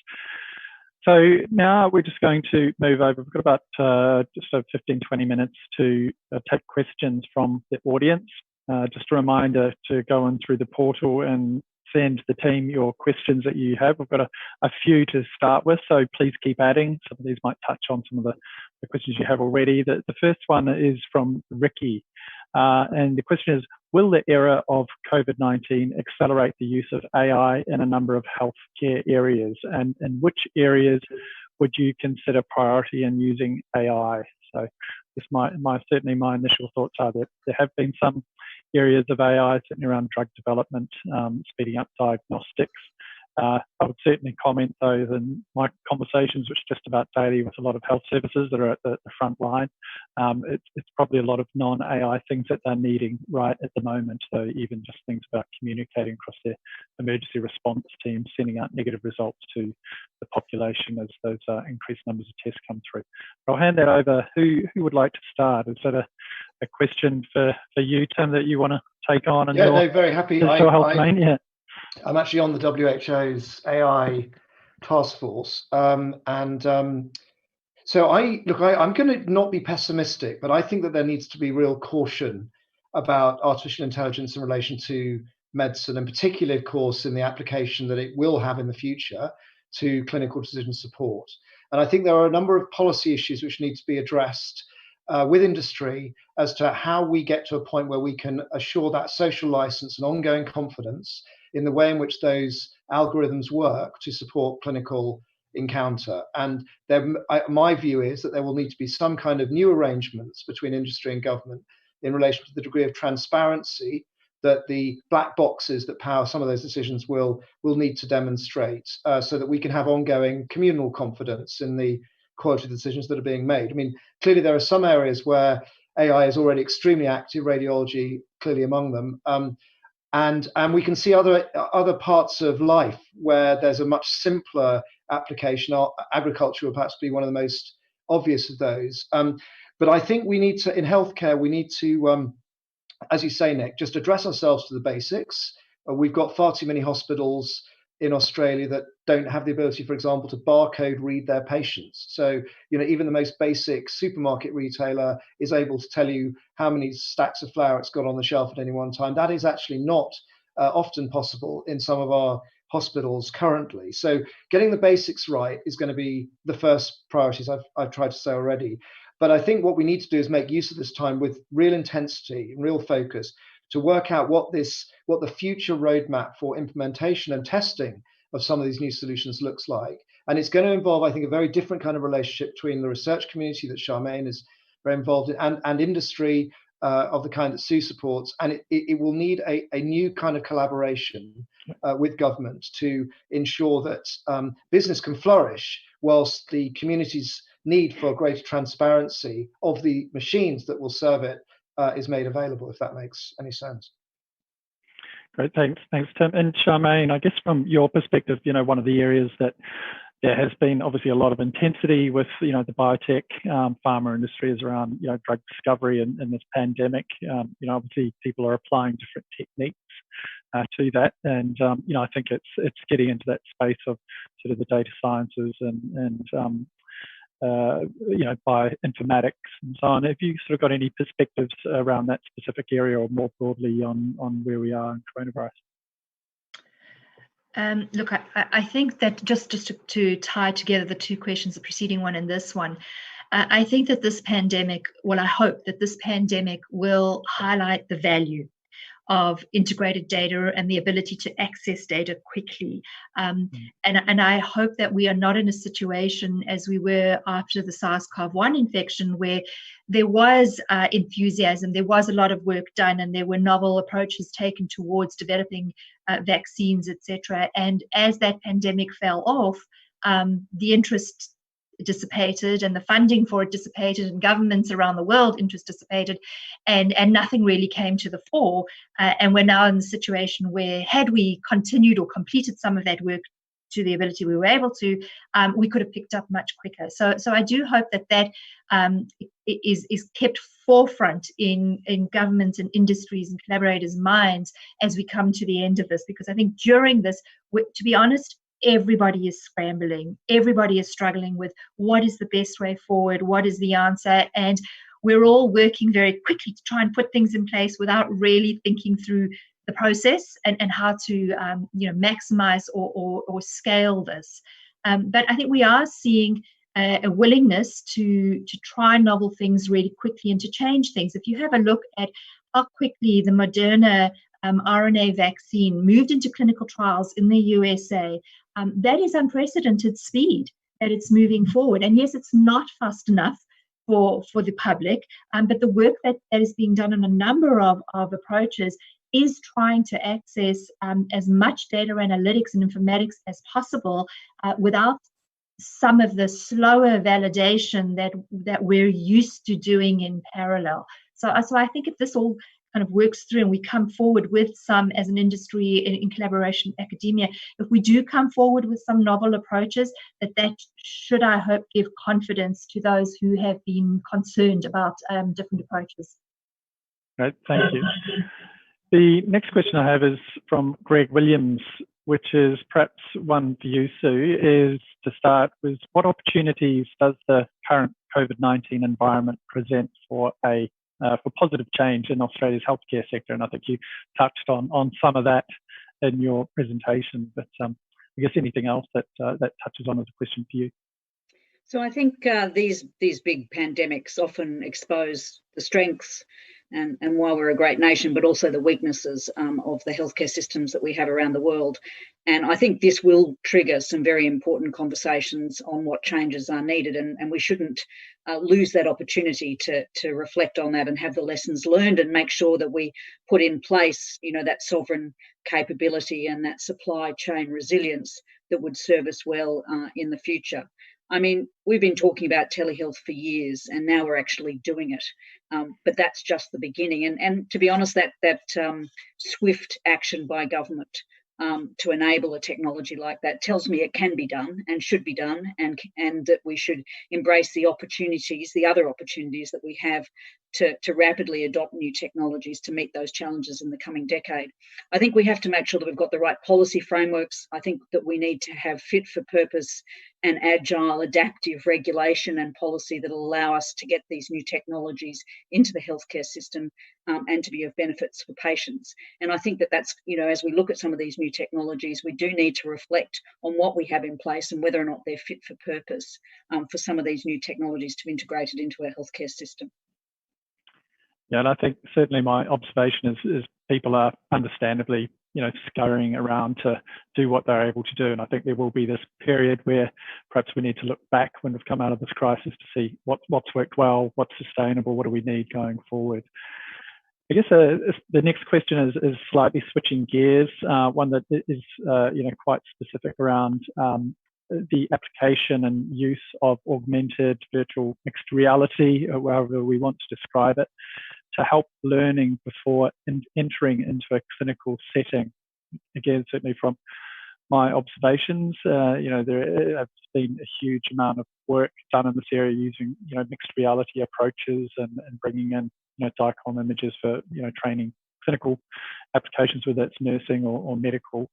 So now we're just going to move over. We've got about just over 15, 20 minutes to take questions from the audience. Just a reminder to go on through the portal and send the team your questions that you have. We've got a few to start with, so please keep adding. Some of these might touch on some of the questions you have already. The first one is from Ricky, and the question is, will the era of COVID-19 accelerate the use of AI in a number of healthcare areas? And which areas would you consider priority in using AI? So this certainly my initial thoughts are that there have been some areas of AI, certainly around drug development, speeding up diagnostics. I would certainly comment, though, that my conversations, which are just about daily with a lot of health services that are at the front line, it's probably a lot of non-AI things that they're needing right at the moment. So even just things about communicating across their emergency response team, sending out negative results to the population as those increased numbers of tests come through. I'll hand that over. Who would like to start? Is that a question for you, Tim, that you want to take on? Yeah, no, very happy. Yeah. I'm actually on the WHO's AI task force. So I'm going to not be pessimistic, but I think that there needs to be real caution about artificial intelligence in relation to medicine, and particularly, of course, in the application that it will have in the future to clinical decision support. And I think there are a number of policy issues which need to be addressed with industry as to how we get to a point where we can assure that social license and ongoing confidence in the way in which those algorithms work to support clinical encounter. And my view is that there will need to be some kind of new arrangements between industry and government in relation to the degree of transparency that the black boxes that power some of those decisions will need to demonstrate, so that we can have ongoing communal confidence in the quality of decisions that are being made. I mean, clearly there are some areas where AI is already extremely active, radiology clearly among them, and we can see other parts of life where there's a much simpler application. Agriculture will perhaps be one of the most obvious of those. But I think we need to, in healthcare, we need to, as you say, Nick, just address ourselves to the basics. We've got far too many hospitals in Australia that don't have the ability, for example, to barcode read their patients. So, even the most basic supermarket retailer is able to tell you how many stacks of flour it's got on the shelf at any one time. That is actually not often possible in some of our hospitals currently. So getting the basics right is going to be the first priorities I've tried to say already. But I think what we need to do is make use of this time with real intensity and real focus to work out what the future roadmap for implementation and testing of some of these new solutions looks like. And it's going to involve, I think, a very different kind of relationship between the research community that Charmaine is very involved in and industry of the kind that Sue supports. And it will need a new kind of collaboration with government to ensure that business can flourish whilst the community's need for greater transparency of the machines that will serve it is made available, if that makes any sense. Great, thanks, Tim. And Charmaine, I guess from your perspective, one of the areas that there has been obviously a lot of intensity with, the biotech, pharma industry is around, drug discovery and this pandemic. Obviously people are applying different techniques to that, and I think it's getting into that space of sort of the data sciences and bioinformatics and so on. Have you sort of got any perspectives around that specific area, or more broadly on where we are in coronavirus? Look, I think that just to tie together the two questions, the preceding one and this one, I think that this pandemic, I hope that this pandemic will highlight the value of integrated data and the ability to access data quickly. And I hope that we are not in a situation as we were after the SARS-CoV-1 infection, where there was enthusiasm, there was a lot of work done, and there were novel approaches taken towards developing vaccines, etc. And as that pandemic fell off, the interest dissipated and the funding for it dissipated, and governments around the world interest dissipated, and nothing really came to the fore. And we're now in the situation where, had we continued or completed some of that work to the ability we were able to, we could have picked up much quicker. So I do hope that is kept forefront in governments and industries and collaborators' minds as we come to the end of this, because I think during this, to be honest, everybody is scrambling. Everybody is struggling with what is the best way forward, what is the answer, and we're all working very quickly to try and put things in place without really thinking through the process and how to maximize or scale this. But I think we are seeing a willingness to try novel things really quickly and to change things. If you have a look at how quickly the Moderna RNA vaccine moved into clinical trials in the USA, that is unprecedented speed that it's moving forward. And yes, it's not fast enough for the public, but the work that is being done on a number of approaches is trying to access as much data analytics and informatics as possible without some of the slower validation that we're used to doing in parallel. So I think if this all kind of works through and we come forward with some, as an industry in collaboration with academia, if we do come forward with some novel approaches, that should, I hope, give confidence to those who have been concerned about different approaches. Great, thank you. The next question I have is from Greg Williams, which is perhaps one for you, Sue, is to start with what opportunities does the current COVID-19 environment present for positive change in Australia's healthcare sector? And I think you touched on some of that in your presentation, but I guess anything else that touches on as a question for you. So I think these big pandemics often expose the strengths and why we're a great nation, but also the weaknesses of the healthcare systems that we have around the world. And I think this will trigger some very important conversations on what changes are needed, and we shouldn't lose that opportunity to reflect on that and have the lessons learned and make sure that we put in place, that sovereign capability and that supply chain resilience that would serve us well in the future. I mean, we've been talking about telehealth for years, and now we're actually doing it. But that's just the beginning. And to be honest, that swift action by government to enable a technology like that tells me it can be done and should be done, and that we should embrace the other opportunities that we have to rapidly adopt new technologies to meet those challenges in the coming decade. I think we have to make sure that we've got the right policy frameworks. I think that we need to have fit for purpose and agile, adaptive regulation and policy that will allow us to get these new technologies into the healthcare system and to be of benefits for patients. And I think that's, as we look at some of these new technologies, we do need to reflect on what we have in place and whether or not they're fit for purpose for some of these new technologies to integrate it into our healthcare system. Yeah, and I think certainly my observation is people are understandably, scurrying around to do what they're able to do. And I think there will be this period where perhaps we need to look back when we've come out of this crisis to see what's worked well, what's sustainable, what do we need going forward. I guess the next question is slightly switching gears, one that is, quite specific around the application and use of augmented virtual mixed reality, or however we want to describe it, to help learning before entering into a clinical setting. Again, certainly from my observations, there has been a huge amount of work done in this area using, mixed reality approaches and bringing in, DICOM images for, training clinical applications, whether it's nursing or medical.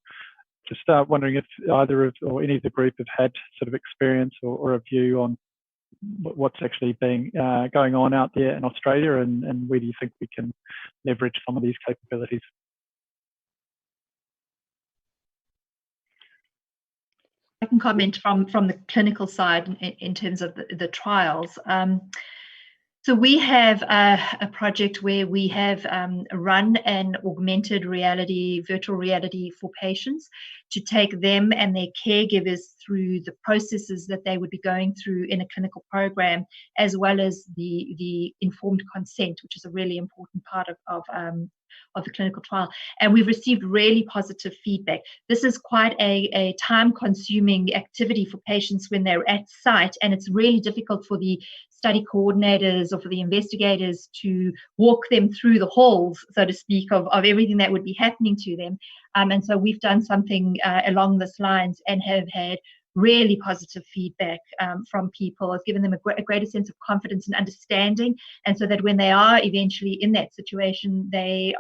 Just wondering if either of or any of the group have had sort of experience or a view on what's actually going on out there in Australia, and where do you think we can leverage some of these capabilities? I can comment from the clinical side in terms of the trials. So we have a project where we have run an augmented reality, virtual reality for patients to take them and their caregivers through the processes that they would be going through in a clinical program, as well as the informed consent, which is a really important part of the clinical trial. And we've received really positive feedback. This is quite a time-consuming activity for patients when they're at site, and it's really difficult for the study coordinators or for the investigators to walk them through the halls, so to speak, of everything that would be happening to them. And so we've done something along this lines and have had really positive feedback from people. It's given them a greater sense of confidence and understanding, and so that when they are eventually in that situation, they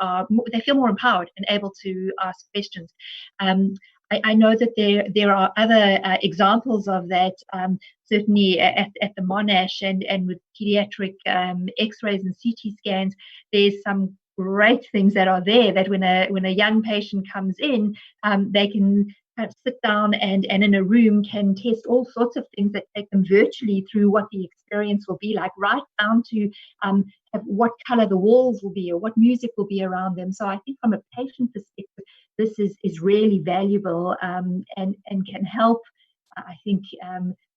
feel more empowered and able to ask questions. I know that there are other examples of that, certainly at the Monash and with pediatric X-rays and CT scans. There's some great things that are there, that when a young patient comes in, they can kind of sit down and in a room can test all sorts of things that take them virtually through what the experience will be like, right down to what color the walls will be or what music will be around them. So I think from a patient perspective, this is really valuable and can help, I think,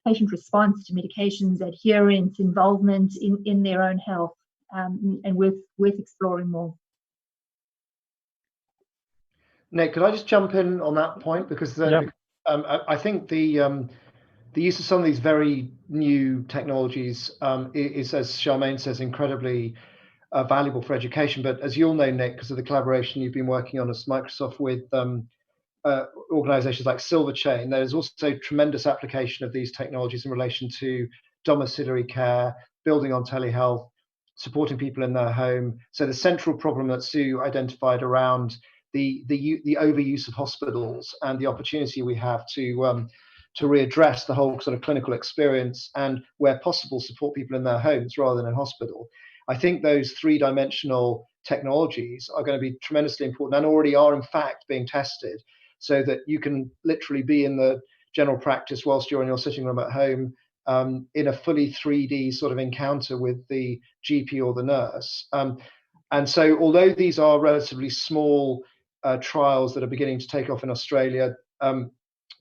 patient response to medications, adherence, involvement in their own health, and worth exploring more. Nick, could I just jump in on that point? Because I think the use of some of these very new technologies is, as Charmaine says, incredibly valuable for education. But as you all know, Nick, because of the collaboration you've been working on as Microsoft with organizations like Silverchain, there's also tremendous application of these technologies in relation to domiciliary care, building on telehealth, supporting people in their home. So the central problem that Sue identified around the overuse of hospitals and the opportunity we have to readdress the whole sort of clinical experience and, where possible, support people in their homes rather than in hospital. I think those three-dimensional technologies are going to be tremendously important and already are, in fact, being tested, so that you can literally be in the general practice whilst you're in your sitting room at home, in a fully 3D sort of encounter with the GP or the nurse. And so, although these are relatively small trials that are beginning to take off in Australia,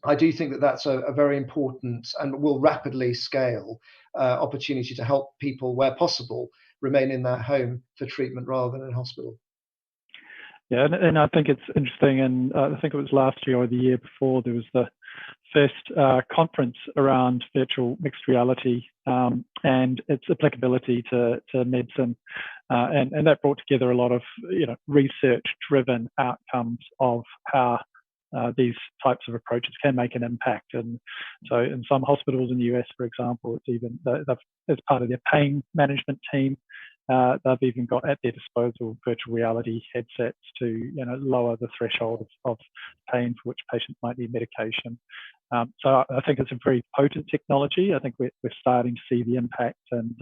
I do think that that's a very important and will rapidly scale opportunity to help people, where possible, remain in their home for treatment rather than in hospital. Yeah, and I think it's interesting, and I think it was last year or the year before, there was the first conference around virtual mixed reality and its applicability to medicine, and that brought together a lot of research-driven outcomes of how these types of approaches can make an impact. And so, in some hospitals in the US, for example, it's even as part of their pain management team, they've even got at their disposal virtual reality headsets to lower the threshold of pain for which patients might need medication. So I think it's a very potent technology. I think we're starting to see the impact, and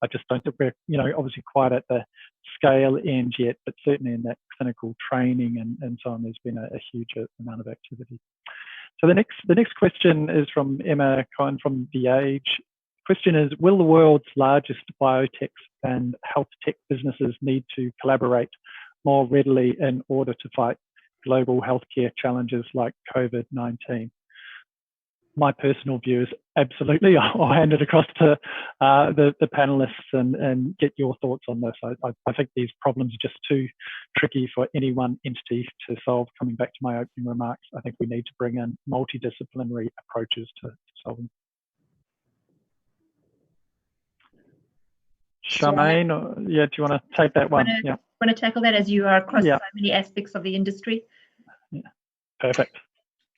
I just don't think we're obviously quite at the scale end yet, but certainly in that clinical training and so on, there's been a huge amount of activity. So the next question is from Emma Cohen from The Age. Question is, will the world's largest biotechs and health tech businesses need to collaborate more readily in order to fight global healthcare challenges like COVID-19? My personal view is absolutely. I'll hand it across to the panelists and get your thoughts on this. I think these problems are just too tricky for any one entity to solve. Coming back to my opening remarks, I think we need to bring in multidisciplinary approaches to solve them. Charmaine, do you want to take that one? Yeah. Want to tackle that, as you are across so many aspects of the industry? Yeah. Perfect.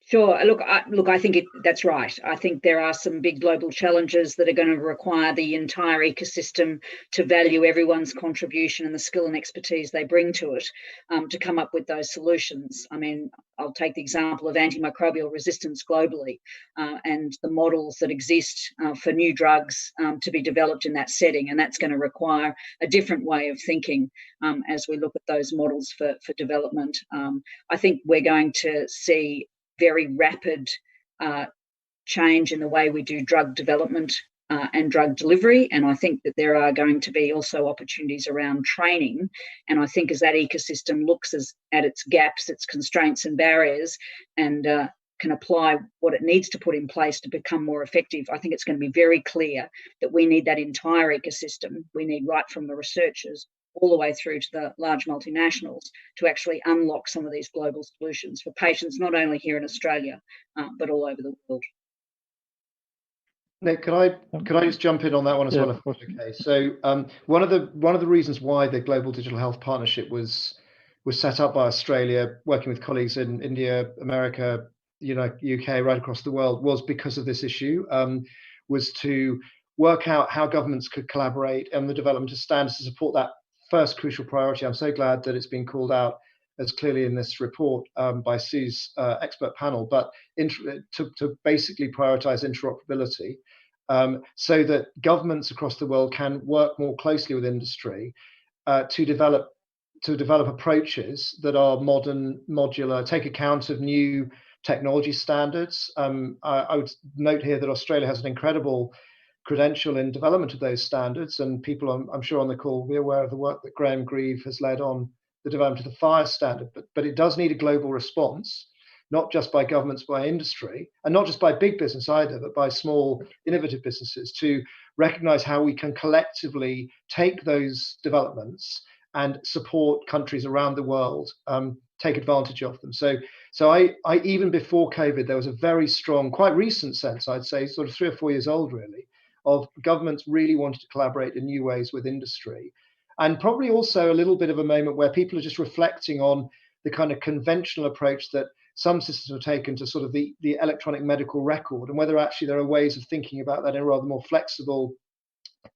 Sure. Look, I think that's right. I think there are some big global challenges that are going to require the entire ecosystem to value everyone's contribution and the skill and expertise they bring to it to come up with those solutions. I mean, I'll take the example of antimicrobial resistance globally and the models that exist for new drugs to be developed in that setting. And that's going to require a different way of thinking as we look at those models for development. I think we're going to see very rapid change in the way we do drug development and drug delivery. And I think that there are going to be also opportunities around training. And I think as that ecosystem looks at its gaps, its constraints and barriers, and can apply what it needs to put in place to become more effective, I think it's going to be very clear that we need that entire ecosystem. We need right from the researchers all the way through to the large multinationals to actually unlock some of these global solutions for patients, not only here in Australia, but all over the world. Nick, could I just jump in on that one as well? Of course. Okay. So one of the reasons why the Global Digital Health Partnership was set up by Australia, working with colleagues in India, America, UK, right across the world, was because of this issue, was to work out how governments could collaborate on the development of standards to support that first crucial priority. I'm so glad that it's been called out as clearly in this report by Sue's expert panel, but to basically prioritize interoperability so that governments across the world can work more closely with industry to develop approaches that are modern, modular, take account of new technology standards. I would note here that Australia has an incredible credential in development of those standards, and people I'm sure on the call will be aware of the work that Graham Grieve has led on the development of the FIRE standard, but it does need a global response, not just by governments, by industry, and not just by big business either, but by small innovative businesses, to recognize how we can collectively take those developments and support countries around the world, take advantage of them. So I even before COVID, there was a very strong, quite recent sense, I'd say, sort of 3 or 4 years old really, of governments really wanted to collaborate in new ways with industry. And probably also a little bit of a moment where people are just reflecting on the kind of conventional approach that some systems have taken to sort of the electronic medical record, and whether actually there are ways of thinking about that in a rather more flexible,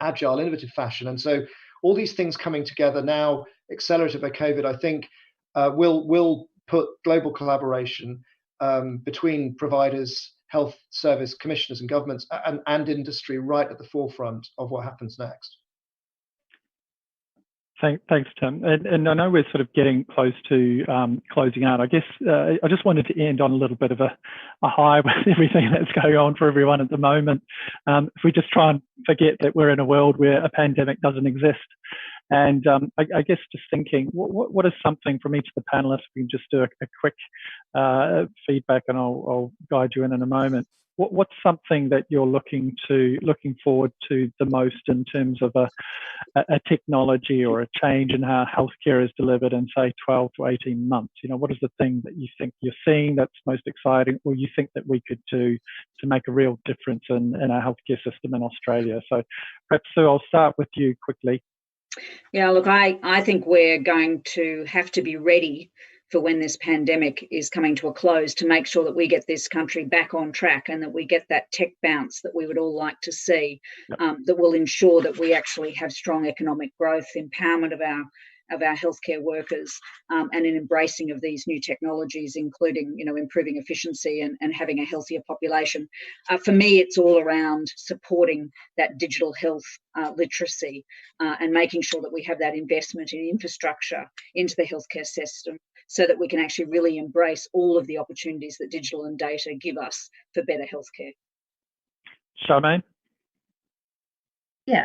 agile, innovative fashion. And so all these things coming together now, accelerated by COVID, I think will put global collaboration between providers, health service commissioners and governments and industry right at the forefront of what happens next. Thanks, Tim. And I know we're sort of getting close to closing out. I guess I just wanted to end on a little bit of a high with everything that's going on for everyone at the moment. If we just try and forget that we're in a world where a pandemic doesn't exist. And I guess just thinking, what is something from each of the panelists? We can just do a quick feedback, and I'll guide you in a moment. What's something that you're looking forward to the most in terms of a technology or a change in how healthcare is delivered in, say, 12 to 18 months? You know, what is the thing that you think you're seeing that's most exciting, or you think that we could do to make a real difference in our healthcare system in Australia? So perhaps, Sue, I'll start with you quickly. Yeah, look, I think we're going to have to be ready for when this pandemic is coming to a close to make sure that we get this country back on track and that we get that tech bounce that we would all like to see, that will ensure that we actually have strong economic growth, empowerment of our healthcare workers, and an embracing of these new technologies, including, you know, improving efficiency and having a healthier population. For me, it's all around supporting that digital health literacy and making sure that we have that investment in infrastructure into the healthcare system so that we can actually really embrace all of the opportunities that digital and data give us for better healthcare. Charmaine? Yeah,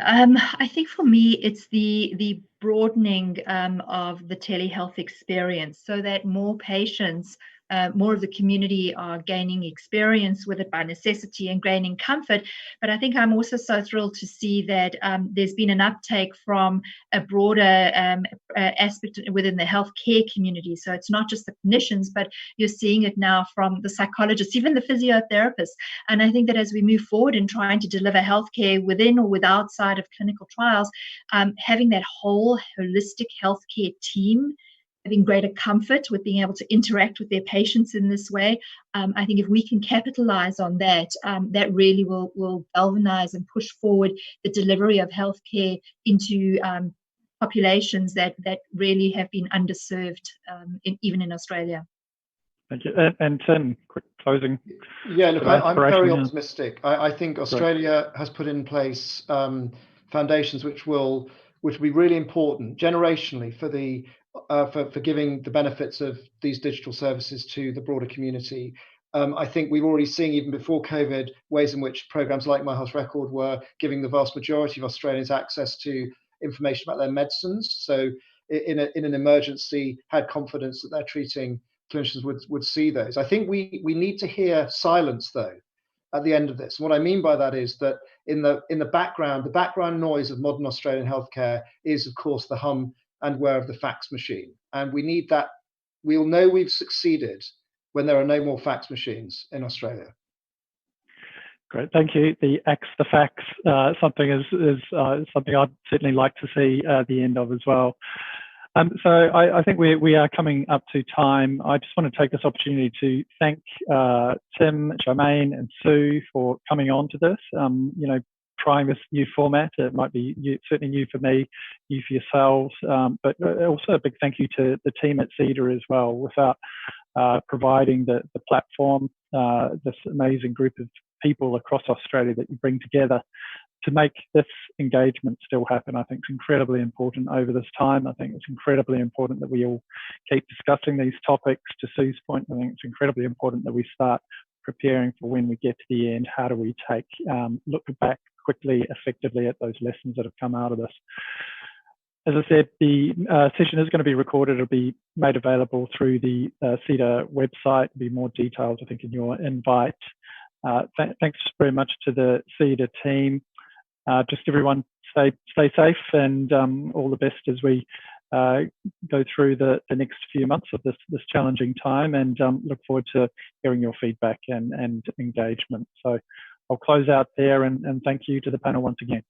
I think for me, it's the broadening of the telehealth experience so that more patients, more of the community are gaining experience with it by necessity and gaining comfort. But I think I'm also so thrilled to see that there's been an uptake from a broader aspect within the healthcare community. So it's not just the clinicians, but you're seeing it now from the psychologists, even the physiotherapists. And I think that as we move forward in trying to deliver healthcare within or outside of clinical trials, having that whole holistic healthcare team having greater comfort with being able to interact with their patients in this way. I think if we can capitalize on that, that really will galvanize and push forward the delivery of healthcare into populations that really have been underserved, even in Australia. Thank you. And Tim, quick closing. Yeah, look, I'm very optimistic. I think Australia has put in place foundations which will be really important generationally for giving the benefits of these digital services to the broader community. I think we've already seen, even before COVID, ways in which programs like My Health Record were giving the vast majority of Australians access to information about their medicines. So in an emergency, had confidence that their treating clinicians would see those. I think we need to hear silence, though, at the end of this. And what I mean by that is that in the background noise of modern Australian healthcare is, of course, the hum and whir of the fax machine. And we need that. We'll know we've succeeded when there are no more fax machines in Australia. Great, thank you. The fax, something is something I'd certainly like to see the end of as well. So I think we are coming up to time. I just want to take this opportunity to thank Tim, Charmaine, and Sue for coming on to this. You know, trying this new format. It might be certainly new for me, new for yourselves, but also a big thank you to the team at CEDA as well. Without providing the platform, this amazing group of people across Australia that you bring together to make this engagement still happen, I think it's incredibly important over this time. I think it's incredibly important that we all keep discussing these topics. To Sue's point, I think it's incredibly important that we start preparing for when we get to the end. How do we look back quickly, effectively at those lessons that have come out of this? As I said, the session is going to be recorded. It'll be made available through the CEDA website. There'll be more details, I think, in your invite. Thanks very much to the CEDA team. Just everyone stay safe, and all the best as we go through the next few months of this challenging time, and look forward to hearing your feedback and engagement. So I'll close out there, and thank you to the panel once again.